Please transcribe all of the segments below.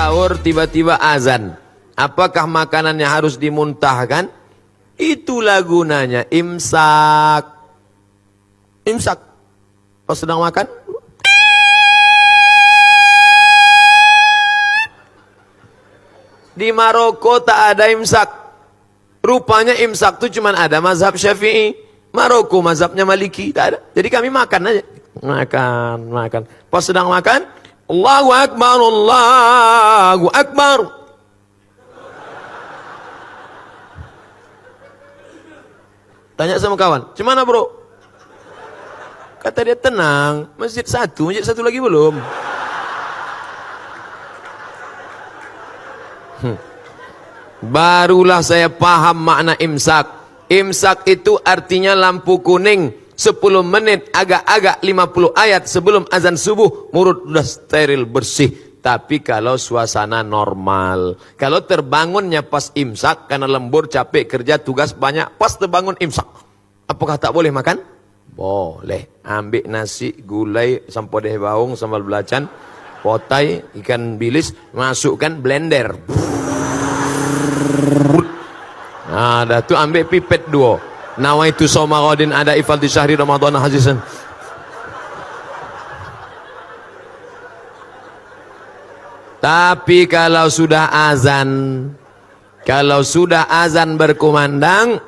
sahur tiba-tiba azan. Apakah makanannya harus dimuntahkan? Itulah gunanya imsak. Imsak. Pas sedang makan, di Maroko tak ada imsak. Rupanya imsak itu cuma ada mazhab Syafi'i. Maroko mazhabnya Maliki, tak ada. Jadi kami makan aja. Makan. Pas sedang makan, Allahu Akbar, Allahu Akbar. Tanya sama kawan, "Gimana bro?" Kata dia, "Tenang, masjid satu lagi belum." Barulah saya paham makna imsak. Imsak itu artinya lampu kuning 10 menit, agak-agak 50 ayat sebelum azan subuh, mulut sudah steril, bersih. Tapi kalau suasana normal, kalau terbangunnya pas imsak, karena lembur, capek, kerja, tugas banyak, pas terbangun imsak, apakah tak boleh makan? Boleh. Ambil nasi, gulai, sampodeh baung, sambal belacan, potai, ikan bilis, masukkan blender. Nah, dah tu ambil pipet 2. Nawaitu Somarodin ada ifal di syahri Ramadan hazisan. Tapi kalau sudah azan berkumandang,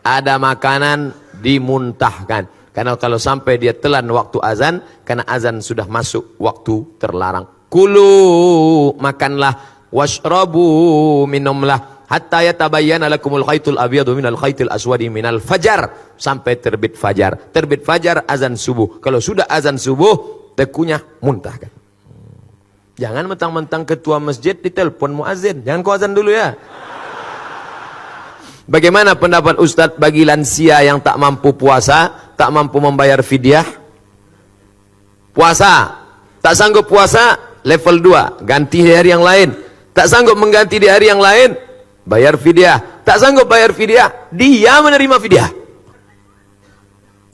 ada makanan dimuntahkan. Karena kalau sampai dia telan waktu azan, karena azan sudah masuk waktu terlarang. Kulu, makanlah, washrabu, minumlah. Hatta yatabayyana lakumul khaytul abyadu minal khaytil aswadi minal fajar, sampai terbit fajar. Terbit fajar azan subuh. Kalau sudah azan subuh, tekunyah muntahkan. Jangan mentang-mentang ketua masjid ditelepon muazin. Jangan kau azan dulu ya. Bagaimana pendapat Ustadz bagi lansia yang tak mampu puasa, tak mampu membayar fidyah? Puasa, tak sanggup puasa, level 2, ganti di hari yang lain. Tak sanggup mengganti di hari yang lain, bayar fidyah. Tak sanggup bayar fidyah, dia menerima fidyah.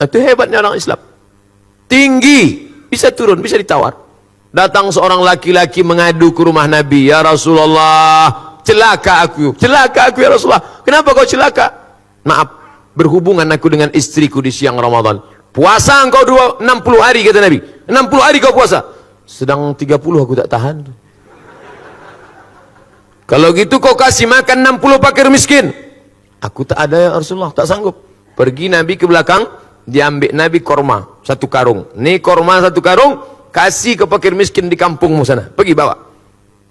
Itu hebatnya orang Islam. Tinggi, bisa turun, bisa ditawar. Datang seorang laki-laki mengadu ke rumah Nabi, "Ya Rasulullah, celaka aku ya Rasulullah." "Kenapa kau celaka?" "Maaf, berhubungan aku dengan istriku di siang Ramadan." "Puasa engkau 60 hari," kata Nabi. 60 hari kau puasa. "Sedang 30 aku tak tahan." "Kalau gitu kau kasih makan 60 fakir miskin." "Aku tak ada ya Rasulullah, tak sanggup." Pergi Nabi ke belakang, diambil Nabi korma 1 karung. Nih korma 1 karung, kasih ke fakir miskin di kampungmu sana. Pergi bawa.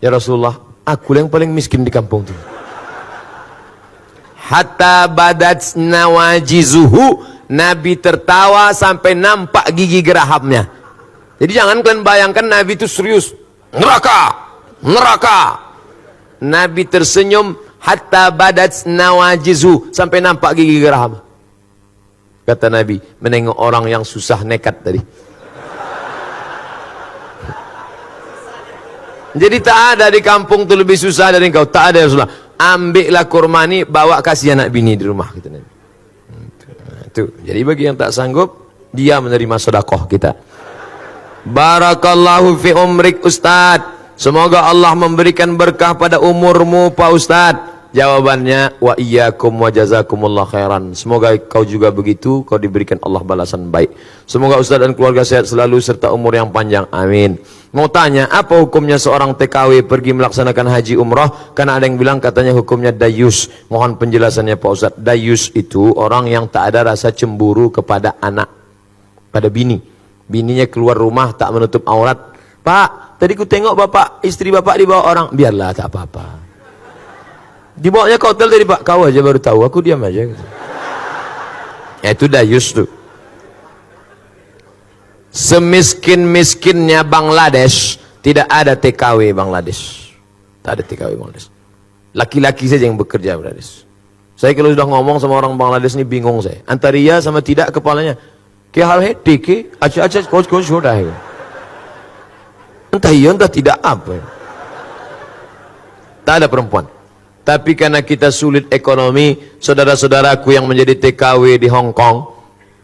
"Ya Rasulullah, aku yang paling miskin di kampung itu." Hatta badat nawajizuhu, Nabi tertawa sampai nampak gigi gerahamnya. Jadi jangan kalian bayangkan Nabi itu serius. Neraka. Nabi tersenyum, hatta badat nawajizuhu, sampai nampak gigi geraham. Kata Nabi, menengok orang yang susah nekat tadi. Jadi tak ada di kampung tu lebih susah dari engkau. Tak ada ya Rasulullah. Ambillah kurma ni, bawa kasih anak bini di rumah. Gitu. Itu. Jadi bagi yang tak sanggup, dia menerima sedekah kita. Barakallahu fi umrik Ustaz. Semoga Allah memberikan berkah pada umurmu Pak Ustaz. Jawabannya, wa iyyakum wa jazakumullah khairan. Semoga kau juga begitu, kau diberikan Allah balasan baik. Semoga Ustaz dan keluarga sehat selalu serta umur yang panjang. Amin. Mau tanya, apa hukumnya seorang TKW pergi melaksanakan haji umrah? Karena ada yang bilang katanya hukumnya dayus. Mohon penjelasannya Pak Ustaz. Dayus itu orang yang tak ada rasa cemburu kepada anak, pada bini. Bininya keluar rumah tak menutup aurat. "Pak, tadi ku tengok bapak, istri bapak dibawa orang." "Biarlah, tak apa-apa." "Dibawanya ke hotel tadi Pak." "Kau aja baru tahu, aku diam aja." Itu dayus tuh. Semiskin-miskinnya Bangladesh, tidak ada TKW Bangladesh. Tak ada TKW Bangladesh. Laki-laki saja yang bekerja Bangladesh. Saya kalau sudah ngomong sama orang Bangladesh ini bingung saya. Antara iya sama tidak kepalanya. "Kya hal hai? ठीक है? अच्छा कुछ छोटा है." Entah iya entah tidak apa. Tak ada perempuan. Tapi karena kita sulit ekonomi, saudara-saudaraku yang menjadi TKW di Hong Kong,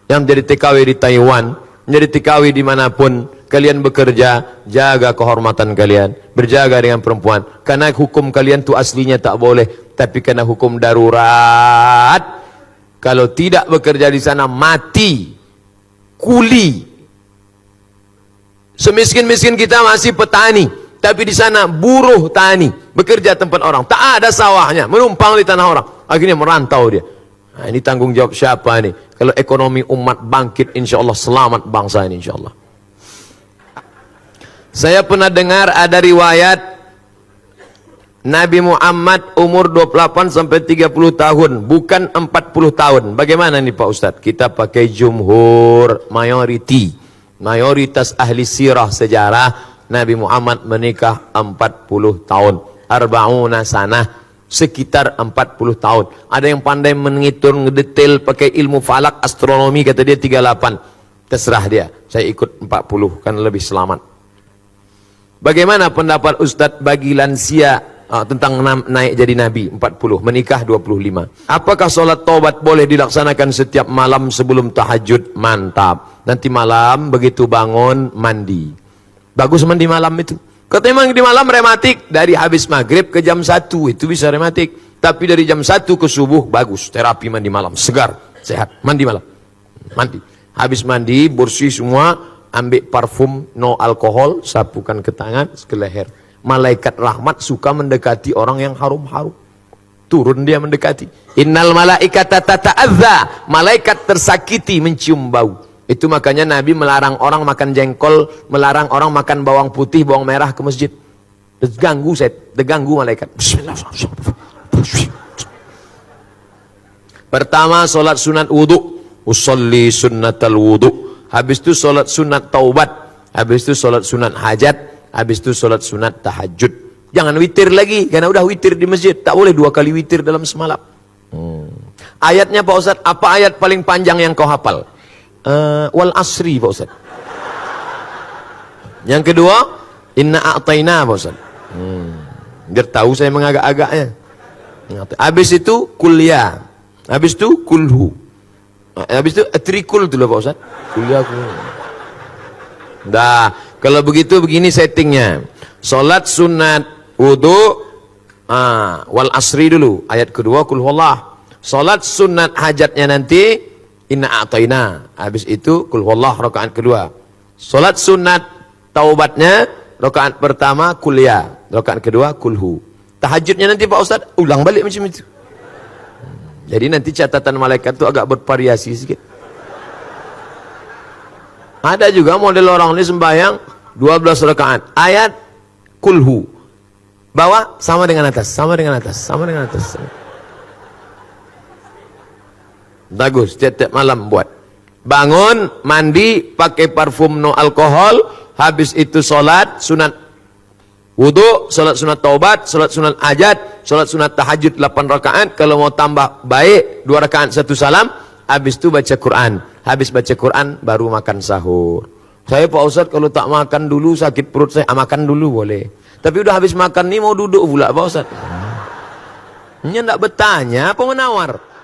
yang menjadi TKW di Taiwan, menjadi TKW dimanapun, kalian bekerja, jaga kehormatan kalian, berjaga dengan perempuan. Karena hukum kalian tuh aslinya tak boleh, tapi karena hukum darurat, kalau tidak bekerja di sana mati, kuli. Semiskin-miskin kita masih petani, tapi di sana buruh tani, bekerja tempat orang, tak ada sawahnya, menumpang di tanah orang, akhirnya merantau dia. Nah, ini tanggung jawab siapa nih? Kalau ekonomi umat bangkit, insya Allah selamat bangsa ini, insya Allah. Saya pernah dengar ada riwayat Nabi Muhammad umur 28 sampai 30 tahun, bukan 40 tahun. Bagaimana nih Pak Ustadz? Kita pakai jumhur, mayoritas ahli sirah sejarah, Nabi Muhammad menikah 40 tahun. Arba'una sanah, sekitar 40 tahun. Ada yang pandai menghitung, ngedetail pakai ilmu falak, astronomi, kata dia 38. Terserah dia, saya ikut 40, kan lebih selamat. Bagaimana pendapat Ustadz bagi lansia tentang naik jadi Nabi 40, menikah 25? Apakah sholat taubat boleh dilaksanakan setiap malam sebelum tahajud? Mantap. Nanti malam begitu bangun, mandi. Bagus mandi malam itu. Katanya memang di malam rematik, dari habis maghrib ke jam 1 itu bisa rematik. Tapi dari jam 1 ke subuh bagus, terapi mandi malam, segar, sehat, mandi malam. Mandi. Habis mandi, bersih semua, ambil parfum no alkohol, sapukan ke tangan, ke leher. Malaikat rahmat suka mendekati orang yang harum-harum. Turun dia mendekati. Innal malaikata tata'adza, malaikat tersakiti mencium bau. Itu makanya Nabi melarang orang makan jengkol, melarang orang makan bawang putih, bawang merah ke masjid. Terganggu malaikat. Pertama solat sunat wudu, usolli sunnatal wudu. Habis itu solat sunat taubat, habis itu solat sunat hajat, habis itu solat sunat tahajud. Jangan witir lagi, karena udah witir di masjid. Tak boleh 2 kali witir dalam semalam. Ayatnya Pak Ustaz, apa ayat paling panjang yang kau hafal? Wal asri Pak Ustaz. Yang kedua, inna a'tayna Pak Ustaz. Biar tahu saya mengagak-agaknya. Habis itu kuliah. Habis itu kulhu. Habis itu trikul dulu Pak Ustaz. Kuliah. Dah, kalau begitu begini settingnya. Salat sunat wudu, wal asri dulu. Ayat kedua kul huwallah. Salat sunat hajatnya nanti inna a'tayna. Habis itu kul huwallah rakaat kedua. Salat sunat taubatnya rakaat pertama kuliah, rakaat kedua kulhu. Tahajudnya nanti Pak Ustaz ulang balik macam itu. Jadi nanti catatan malaikat itu agak bervariasi sedikit. Ada juga model orang ini sembahyang 12 rakaat. Ayat kulhu. Bawah sama dengan atas, sama dengan atas, sama dengan atas. Bagus, tiap-tiap malam buat. Bangun, mandi, pakai parfum no alkohol, habis itu sholat, sunat wudu, sholat sunat taubat, sholat sunat hajat, sholat sunat tahajud 8 rakaat, kalau mau tambah baik 2 rakaat 1 salam, habis itu baca Quran. Habis baca Quran, baru makan sahur. Saya Pak Ustadz kalau tak makan dulu sakit perut saya, makan dulu boleh. Tapi udah habis makan nih mau duduk pula Pak Ustadz. Ini enggak bertanya, apa menawar?